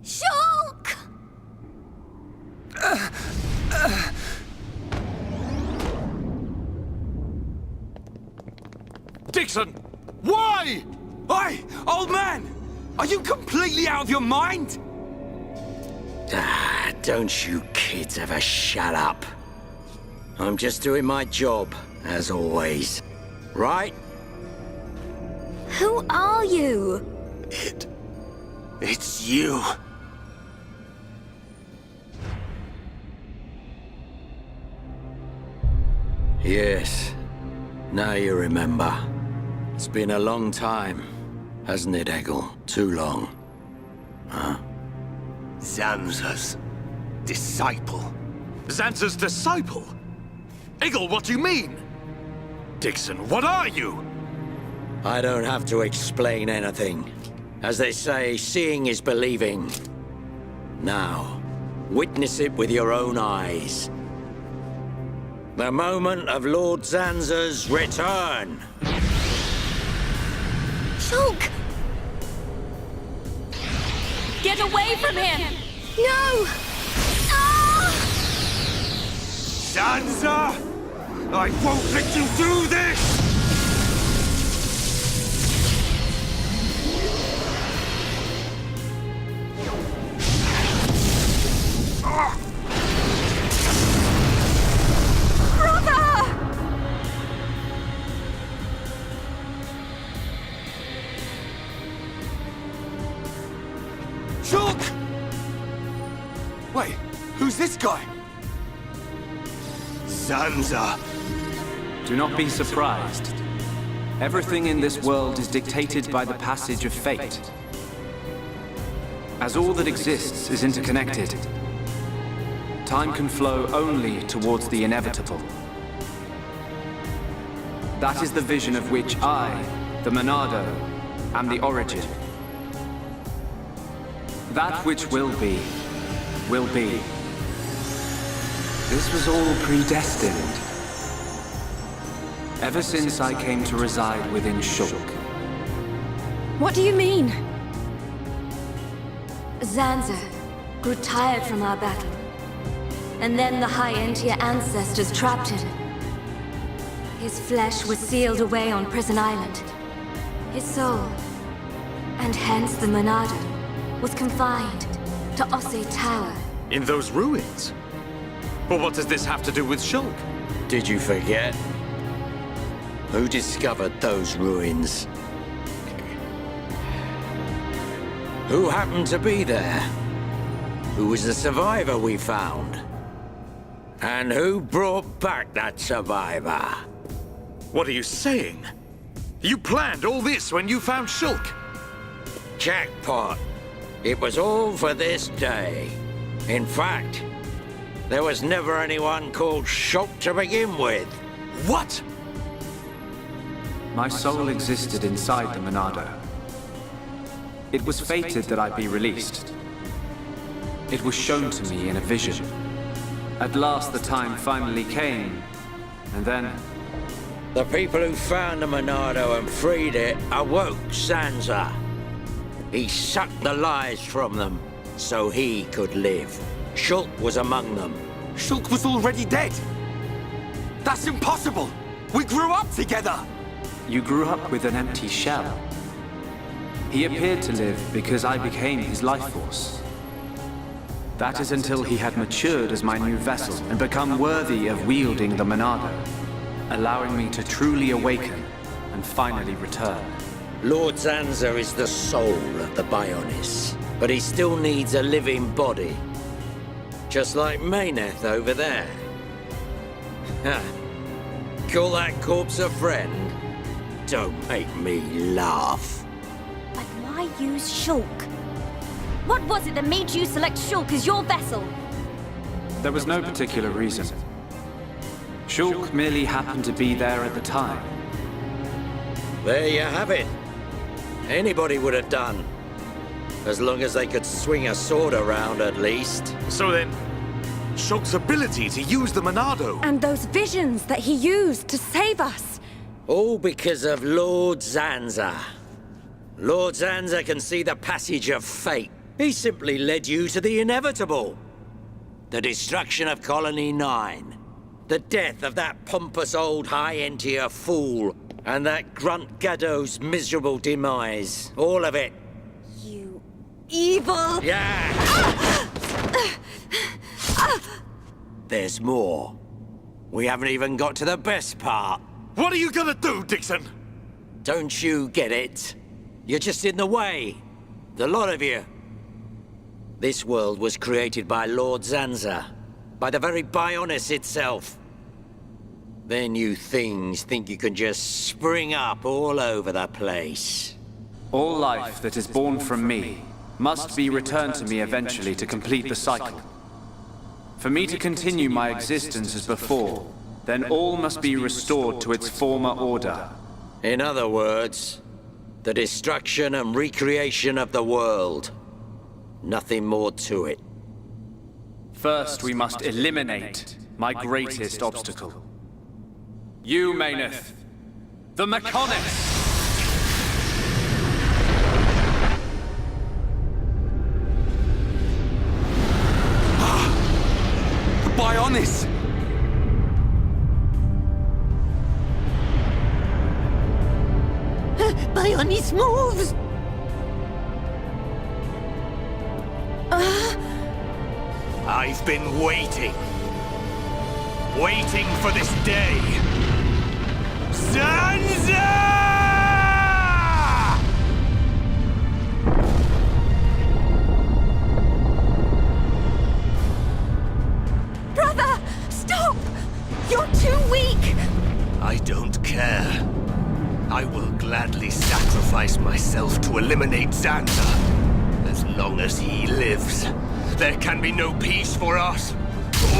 Shulk! Dixon! Why? Oi, old man! Are you completely out of your mind? Don't you kids ever shut up. I'm just doing my job, as always. Right? Who are you? It's you. Yes. Now you remember. It's been a long time, hasn't it, Eggle? Too long. Huh? Zanza's disciple. Zanza's disciple? Eggle, what do you mean? Dixon, what are you? I don't have to explain anything. As they say, seeing is believing. Now, witness it with your own eyes. The moment of Lord Zanza's return. Shulk! Get away from him! No! Ah! Zanza! I won't let you do this! Shulk! Wait, who's this guy? Zanza. Do not be surprised. Everything in this world is dictated by the passage of fate. As all that exists is interconnected, time can flow only towards the inevitable. That is the vision of which I, the Monado, am the origin. That which will be, will be. This was all predestined. Ever since I came to reside within Shulk. What do you mean? Zanza grew tired from our battle. And then the High Entia ancestors trapped him. His flesh was sealed away on Prison Island. His soul, and hence the Monado, was confined to Osse Tower. In those ruins? But what does this have to do with Shulk? Did you forget? Who discovered those ruins? Who happened to be there? Who was the survivor we found? And who brought back that survivor? What are you saying? You planned all this when you found Shulk? Jackpot. It was all for this day. In fact, there was never anyone called Shulk to begin with. What? My soul existed inside the Monado. It was fated that I be released. It was shown to me in a vision. At last the time finally came, and then... The people who found the Monado and freed it awoke Zanza. He sucked the lives from them, so he could live. Shulk was among them. Shulk was already dead! That's impossible! We grew up together! You grew up with an empty shell. He appeared to live because I became his life force. That is until he had matured as my new vessel and become worthy of wielding the Monado, allowing me to truly awaken and finally return. Lord Zanza is the soul of the Bionis, but he still needs a living body. Just like Mayneth over there. Ha! Call that corpse a friend? Don't make me laugh. But why use Shulk? What was it that made you select Shulk as your vessel? There was no particular reason. Shulk merely happened to be there at the time. There you have it. Anybody would have done. As long as they could swing a sword around, at least. So then, Shulk's ability to use the Monado... And those visions that he used to save us. All because of Lord Zanza. Lord Zanza can see the passage of fate, He simply led you to the inevitable. The destruction of Colony 9. The death of that pompous old high-entier fool. And that grunt Gaddo's miserable demise. All of it. You evil... Yeah! There's more. We haven't even got to the best part. What are you gonna do, Dixon? Don't you get it? You're just in the way. The lot of you. This world was created by Lord Zanza. By the very Bionis itself. Then you things think you can just spring up all over the place. All life that is born from me must be returned to me eventually to complete the cycle. For me to continue my existence as before, then all must be restored to its former order. In other words, the destruction and recreation of the world. Nothing more to it. First, we must eliminate my greatest obstacle. You, Mayneth, the Mechonis! Bionis! Bionis moves! I've been waiting. Waiting for this day. Zanza! Brother! Stop! You're too weak! I don't care. I will gladly sacrifice myself to eliminate Zanza. As long as he lives, there can be no peace for us,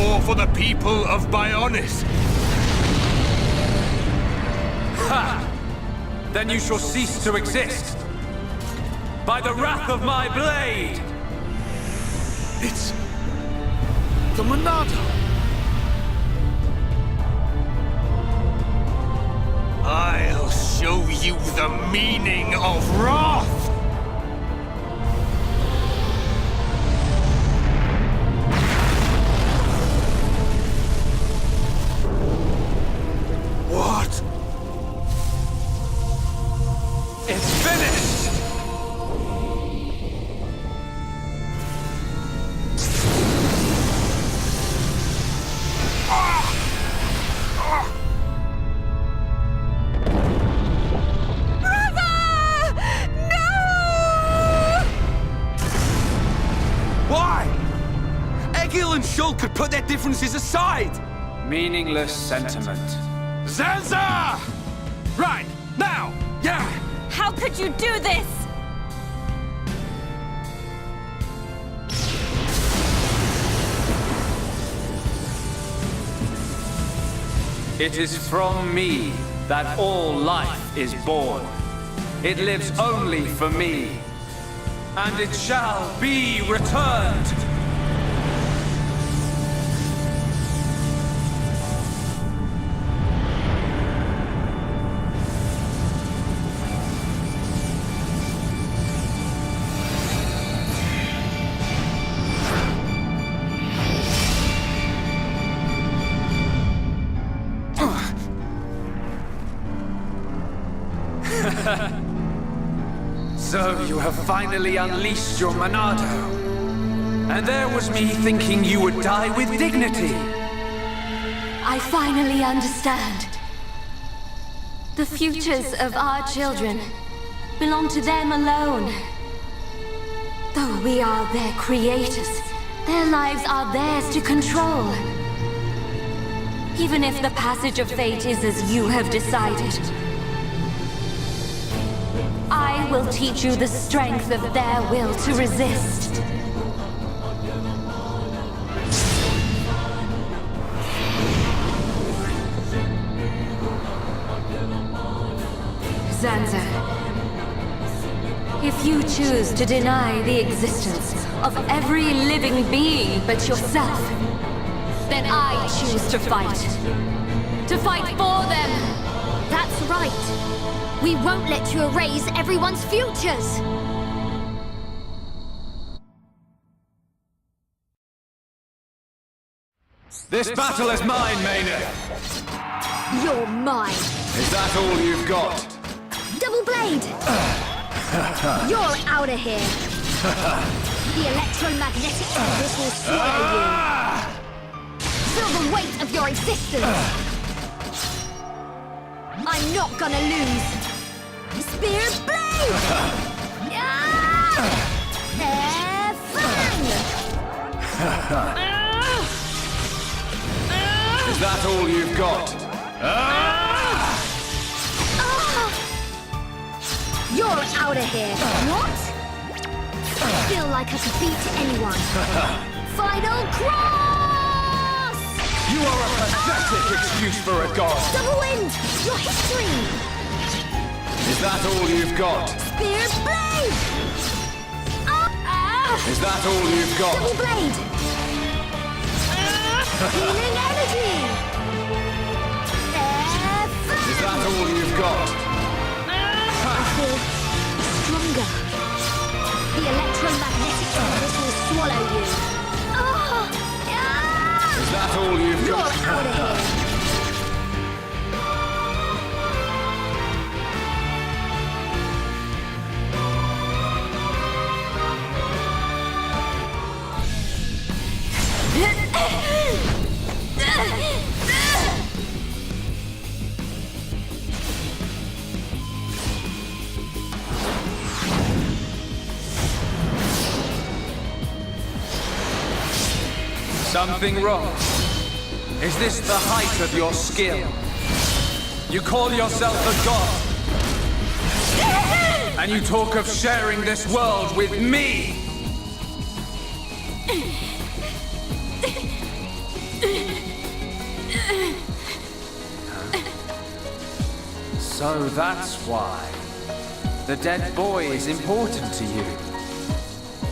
or for the people of Bionis. Ha! Then you shall cease to exist. By the wrath of my blade! It's... the Monado. I'll show you the meaning of wrath! What? It's finished! Why? Egil and Shul could put their differences aside! Meaningless sentiment. Zanza! Right, now! Yeah! How could you do this? It is from me that all life is born. It lives only for me. And it shall be returned. So you have finally unleashed your Monado. And there was me thinking you would die with dignity. I finally understand. The futures of our children belong to them alone. Though we are their creators, their lives are theirs to control. Even if the passage of fate is as you have decided, I will teach you the strength of their will to resist. Zanza, if you choose to deny the existence of every living being but yourself, then I choose to fight. To fight for them! That's right. We won't let you erase everyone's futures! This battle is mine, Maynard. You're mine. Is that all you've got? Double blade! You're out of here. The electromagnetic force will swallow you. Feel the weight of your existence. I'm not gonna lose. Spear blade! Fang! Is that all you've got? You're out of here. What? I feel like I could beat anyone. Final cross! You are a pathetic excuse for a god. Double wind! Your history! Is that all you've got? Spear blade! Is that all you've got? Double blade! Healing energy! Is that all you've got? I feel stronger. The electromagnetic force will swallow you. Is that all you've You're got? out of here. Something wrong? Is this the height of your skill? You call yourself a god? And you talk of sharing this world with me? So that's why. The dead boy is important to you.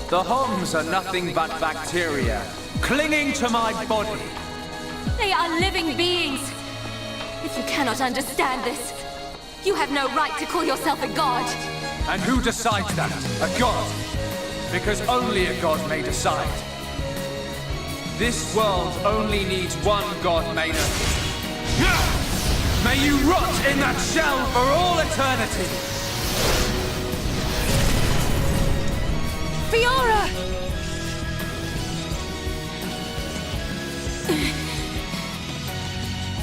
The Homs are nothing but bacteria, clinging to my body. They are living beings. If you cannot understand this, you have no right to call yourself a god. And who decides that? A god? Because only a god may decide. This world only needs one god, Maynard. May you rot in that shell for all eternity! Fiora!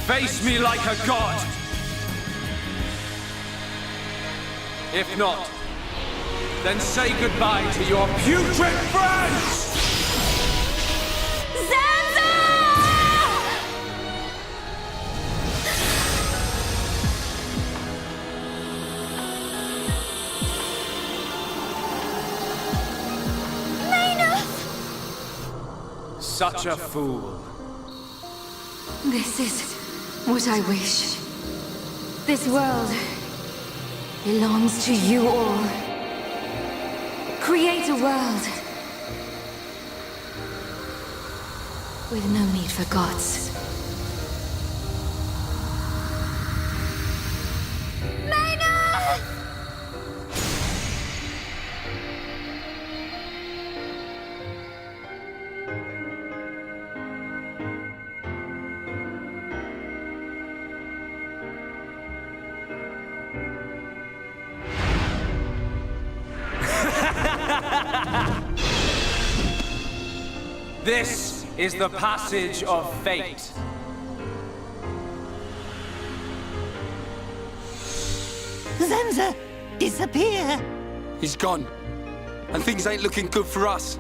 Face me like a god! If not, then say goodbye to your putrid friends! Zanza! Such a fool. This is what I wish. This world belongs to you all. Create a world with no need for gods. This is the passage of fate. Zanza, disappear! He's gone. And things ain't looking good for us.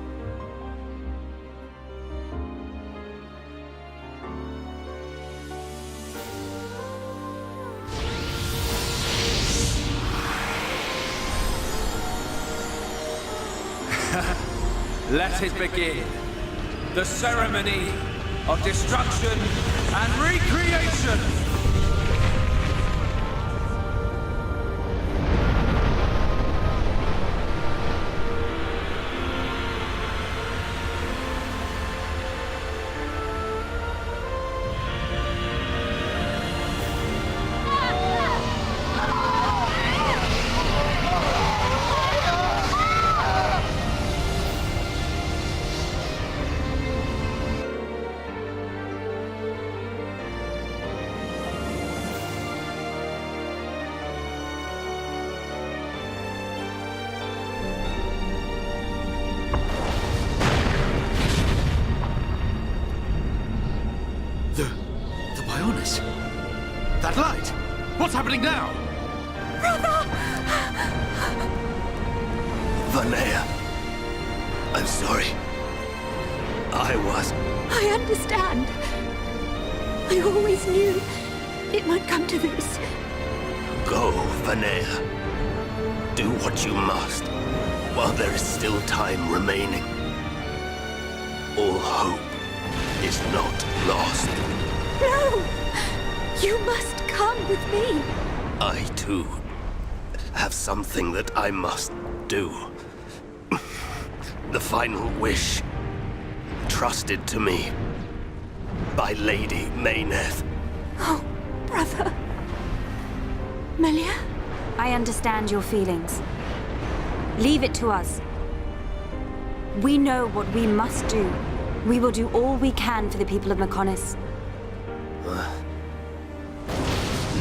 Let it begin. The ceremony of destruction and recreation. happening now? Vanea. I'm sorry. I I understand. I always knew it might come to this. Go, Vanea. Do what you must, while there is still time remaining. All hope is not lost. No! You must come with me. I, too, have something that I must do. The final wish, trusted to me by Lady Mayneth. Oh, brother. Melia? I understand your feelings. Leave it to us. We know what we must do. We will do all we can for the people of Mechonis.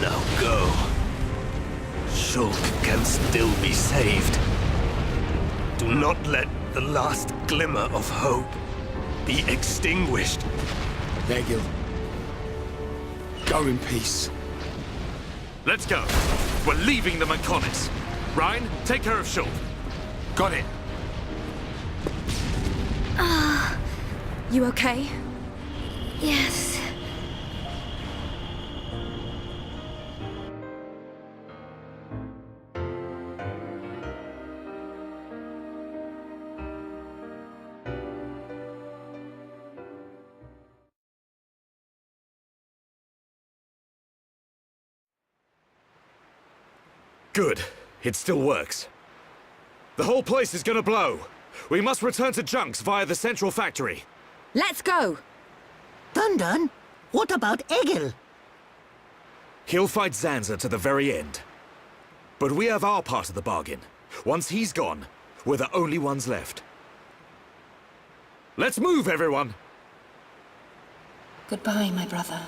Now go. Shulk can still be saved. Do not let the last glimmer of hope be extinguished. Egil. Go in peace. Let's go. We're leaving the Mechonis. Ryan, take care of Shulk. Got it. You okay? Yes. Good. It still works. The whole place is gonna blow. We must return to Junks via the central factory. Let's go! Dun, what about Egil? He'll fight Zanza to the very end. But we have our part of the bargain. Once he's gone, we're the only ones left. Let's move, everyone! Goodbye, my brother.